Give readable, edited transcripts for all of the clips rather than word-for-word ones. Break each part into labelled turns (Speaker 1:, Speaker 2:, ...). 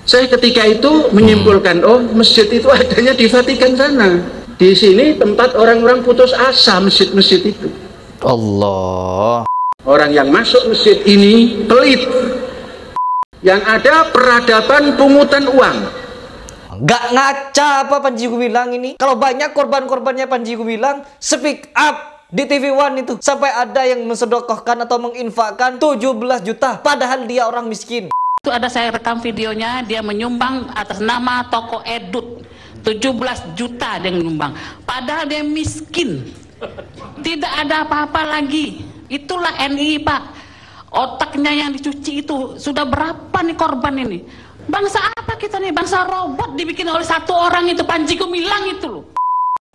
Speaker 1: Saya ketika itu menyimpulkan, oh masjid itu adanya di Vatikan sana. Di sini tempat orang-orang putus asa, masjid-masjid itu.
Speaker 2: Allah.
Speaker 1: Orang yang masuk masjid ini pelit. Yang ada peradaban pungutan uang.
Speaker 2: Gak ngaca apa Panji Gumilang ini? Kalau banyak korban-korbannya Panji Gumilang, speak up di TV One itu. Sampai ada yang mensedekahkan atau menginfakkan 17 juta. Padahal dia orang miskin.
Speaker 3: Itu ada saya rekam videonya, dia menyumbang atas nama toko Edut 17 juta dia menyumbang, padahal dia miskin, tidak ada apa-apa lagi. Itulah NI Pak, otaknya yang dicuci itu. Sudah berapa nih korban ini? Bangsa apa kita nih? Bangsa robot dibikin oleh satu orang itu, Panji Gumilang itu loh.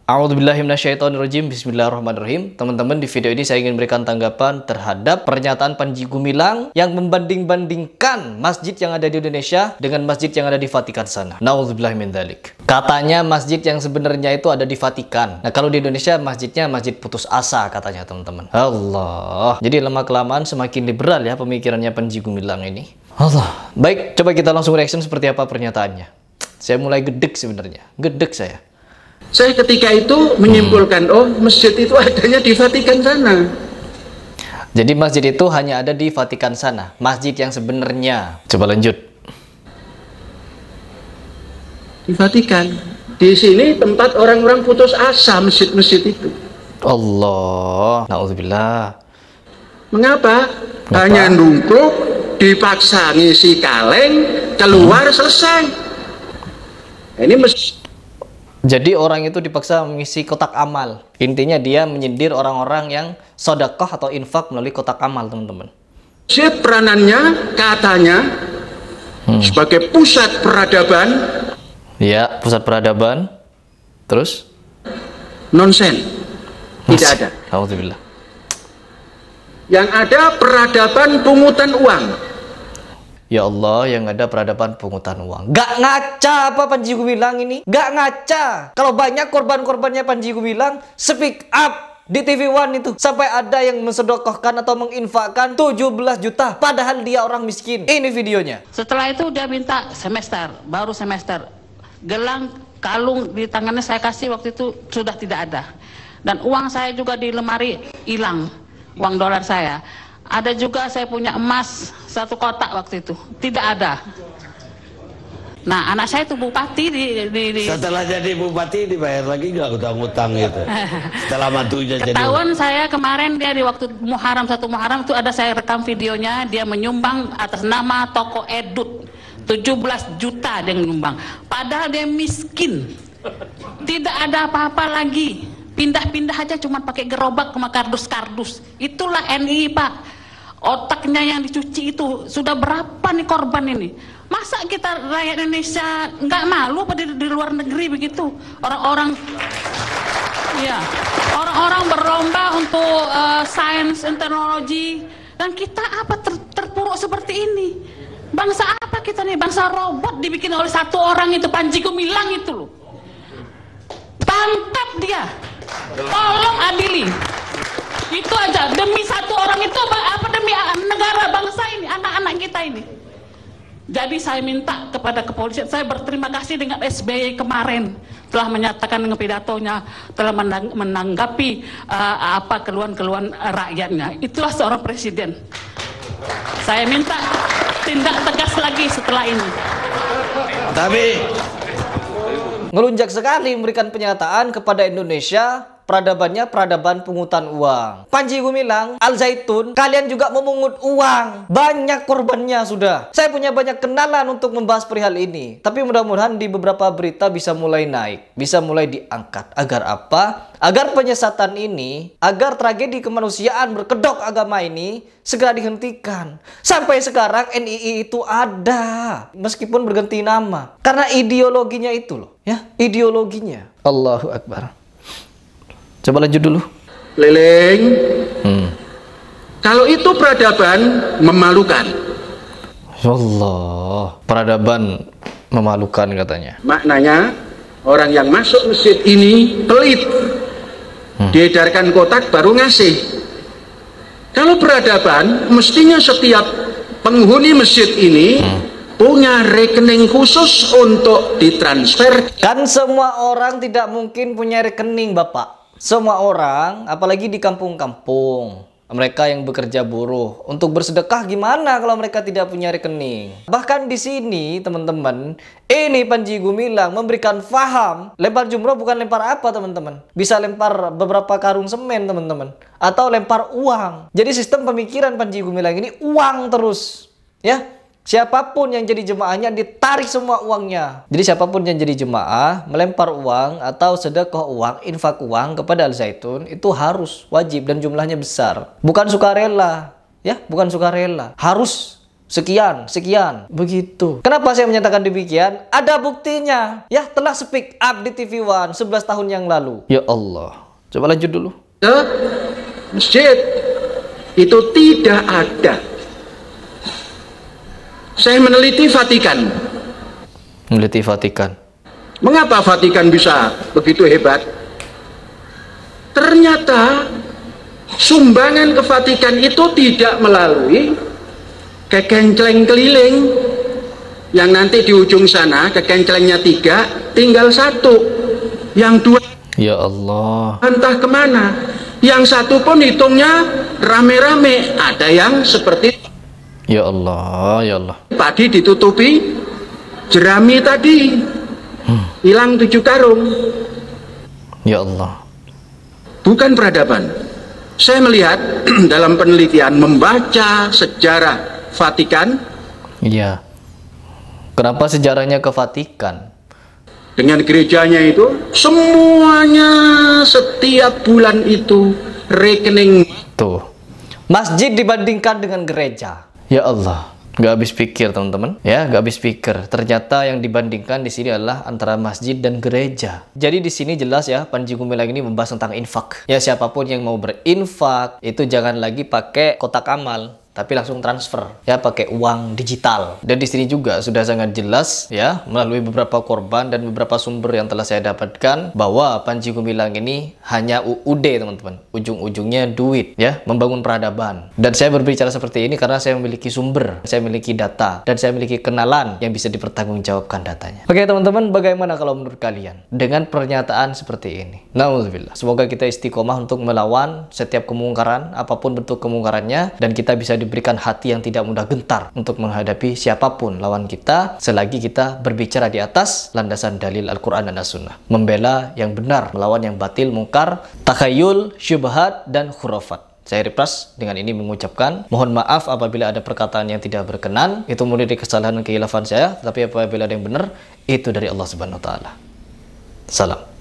Speaker 2: A'udzubillahi minasyaitonirrajim. Bismillahirrahmanirrahim. Teman-teman, di video ini saya ingin berikan tanggapan terhadap pernyataan Panji Gumilang yang membanding-bandingkan masjid yang ada di Indonesia dengan masjid yang ada di Vatikan sana. Na'udzubillahi min dzalik. Katanya masjid yang sebenarnya itu ada di Vatikan. Nah, kalau di Indonesia masjidnya masjid putus asa katanya, teman-teman. Allah. Jadi lama-kelamaan semakin liberal ya pemikirannya Panji Gumilang ini. Allah. Baik, coba kita langsung reaction seperti apa pernyataannya. Saya mulai gedek sebenarnya. Gedek saya.
Speaker 1: Saya ketika itu menyimpulkan, oh masjid itu adanya di Vatikan sana.
Speaker 2: Jadi masjid itu hanya ada di Vatikan sana. Masjid yang sebenarnya. Coba lanjut.
Speaker 1: Di Vatikan. Di sini tempat orang-orang putus asa, masjid-masjid itu.
Speaker 2: Allah. Na'udzubillah.
Speaker 1: Mengapa? Hanya nungkruk, dipaksa ngisi kaleng, keluar selesai. Ini masjid.
Speaker 2: Jadi orang itu dipaksa mengisi kotak amal. Intinya dia menyindir orang-orang yang sedekah atau infak melalui kotak amal, teman-teman.
Speaker 1: Masjid peranannya katanya sebagai pusat peradaban.
Speaker 2: Ya, pusat peradaban. Terus?
Speaker 1: Nonsen. Tidak ada.
Speaker 2: Alhamdulillah.
Speaker 1: Yang ada peradaban pungutan uang.
Speaker 2: Ya Allah, yang ada peradaban pungutan uang. Gak ngaca apa Panji Gumilang ini? Gak ngaca. Kalau banyak korban-korbannya Panji Gumilang, speak up di TV One itu. Sampai ada yang mensedekahkan atau menginfakkan 17 juta. Padahal dia orang miskin. Ini videonya.
Speaker 3: Setelah itu dia minta semester, baru semester. Gelang, kalung di tangannya saya kasih waktu itu sudah tidak ada. Dan uang saya juga di lemari hilang, uang dolar saya. Ada juga saya punya emas 1 kotak waktu itu, tidak ada. Nah, anak saya itu bupati di
Speaker 4: Setelah jadi bupati dibayar lagi nggak utang-utang itu? Setelah mantunya jadi.
Speaker 3: Ketahuan saya kemarin dia di waktu Muharram, 1 Muharram itu ada saya rekam videonya, dia menyumbang atas nama toko Edut 17 juta dia menyumbang, padahal dia miskin, tidak ada apa-apa lagi. Pindah-pindah aja cuma pakai gerobak sama kardus-kardus. Itulah NI Pak, otaknya yang dicuci itu. Sudah berapa nih korban ini? Masa kita rakyat Indonesia nggak malu pada di luar negeri begitu? Orang-orang ya, orang-orang berlomba untuk sains dan teknologi, dan kita apa terpuruk seperti ini? Bangsa apa kita nih? Bangsa robot dibikin oleh satu orang itu, Panji Gumilang itu loh. Tangkap dia, tolong adili. Itu aja, demi satu orang itu apa, demi negara bangsa ini, anak-anak kita ini. Jadi saya minta kepada kepolisian, saya berterima kasih dengan SBY kemarin telah menyatakan dengan pidatonya, telah menanggapi apa keluhan-keluhan rakyatnya. Itulah seorang presiden. Saya minta tindak tegas lagi setelah ini.
Speaker 4: Tapi
Speaker 2: Ngelunjak sekali memberikan pernyataan kepada Indonesia, peradabannya peradaban pungutan uang. Panji Gumilang, Al Zaitun, kalian juga memungut uang. Banyak korbannya sudah. Saya punya banyak kenalan untuk membahas perihal ini. Tapi mudah-mudahan di beberapa berita bisa mulai naik, bisa mulai diangkat. Agar apa? Agar penyesatan ini, agar tragedi kemanusiaan berkedok agama ini segera dihentikan. Sampai sekarang NII itu ada, meskipun berganti nama. Karena ideologinya itu loh, ya, ideologinya. Allahu Akbar. Coba lanjut dulu.
Speaker 1: Leleng. Kalau itu peradaban memalukan.
Speaker 2: Allah, peradaban memalukan katanya.
Speaker 1: Maknanya orang yang masuk masjid ini pelit. Diedarkan kotak baru ngasih. Kalau peradaban, mestinya setiap penghuni masjid ini punya rekening khusus untuk ditransfer.
Speaker 2: Kan semua orang tidak mungkin punya rekening, Bapak. Semua orang, apalagi di kampung-kampung, mereka yang bekerja buruh, untuk bersedekah gimana kalau mereka tidak punya rekening? Bahkan di sini, teman-teman, ini Panji Gumilang memberikan faham, lempar jumroh bukan lempar apa, teman-teman. Bisa lempar beberapa karung semen, teman-teman. Atau lempar uang. Jadi sistem pemikiran Panji Gumilang ini uang terus. Ya. Siapapun yang jadi jemaahnya ditarik semua uangnya. Jadi siapapun yang jadi jemaah melempar uang atau sedekah uang, infak uang kepada Al Zaitun itu harus, wajib, dan jumlahnya besar. Bukan sukarela, ya, bukan sukarela. Harus sekian, sekian, begitu. Kenapa saya menyatakan demikian? Ada buktinya. Ya, telah speak up di TV One 11 tahun yang lalu. Ya Allah. Coba lanjut dulu.
Speaker 1: Masjid itu tidak ada. Saya meneliti Vatikan.
Speaker 2: Meneliti Vatikan.
Speaker 1: Mengapa Vatikan bisa begitu hebat? Ternyata sumbangan ke Vatikan itu tidak melalui kekenceleng keliling yang nanti di ujung sana kekencelengnya 3, tinggal 1, yang 2
Speaker 2: ya Allah,
Speaker 1: entah kemana, yang 1 pun hitungnya rame-rame, ada yang seperti
Speaker 2: ya Allah, ya Allah.
Speaker 1: Padi ditutupi jerami tadi, hilang 7 karung.
Speaker 2: Ya Allah.
Speaker 1: Bukan peradaban. Saya melihat dalam penelitian, membaca sejarah Vatikan.
Speaker 2: Iya. Kenapa sejarahnya ke Vatikan?
Speaker 1: Dengan gerejanya itu, semuanya setiap bulan itu rekening.
Speaker 2: Tuh. Masjid dibandingkan dengan gereja. Ya Allah, nggak habis pikir teman-teman. Ya, nggak habis pikir. Ternyata yang dibandingkan di sini adalah antara masjid dan gereja. Jadi di sini jelas ya, Panji Gumilang ini membahas tentang infak. Ya, siapapun yang mau berinfak itu jangan lagi pakai kotak amal, tapi langsung transfer, ya, pakai uang digital. Dan di sini juga sudah sangat jelas ya, melalui beberapa korban dan beberapa sumber yang telah saya dapatkan, bahwa Panji Gumilang ini hanya UUD, teman-teman. Ujung-ujungnya duit, ya, membangun peradaban. Dan saya berbicara seperti ini karena saya memiliki sumber, saya memiliki data, dan saya memiliki kenalan yang bisa dipertanggungjawabkan datanya. Oke teman-teman, bagaimana kalau menurut kalian dengan pernyataan seperti ini? Nauzubillah. Semoga kita istiqomah untuk melawan setiap kemungkaran, apapun bentuk kemungkarannya, dan kita bisa diberikan hati yang tidak mudah gentar untuk menghadapi siapapun lawan kita, selagi kita berbicara di atas landasan dalil Al-Quran dan As-Sunnah, membela yang benar, melawan yang batil, mungkar, takhayul, syubhat, dan khurafat. Saya Ripras dengan ini mengucapkan mohon maaf apabila ada perkataan yang tidak berkenan, itu murni dari kesalahan dan kekhilafan saya, tapi apabila ada yang benar, itu dari Allah Subhanahu wa Ta'ala. Salam.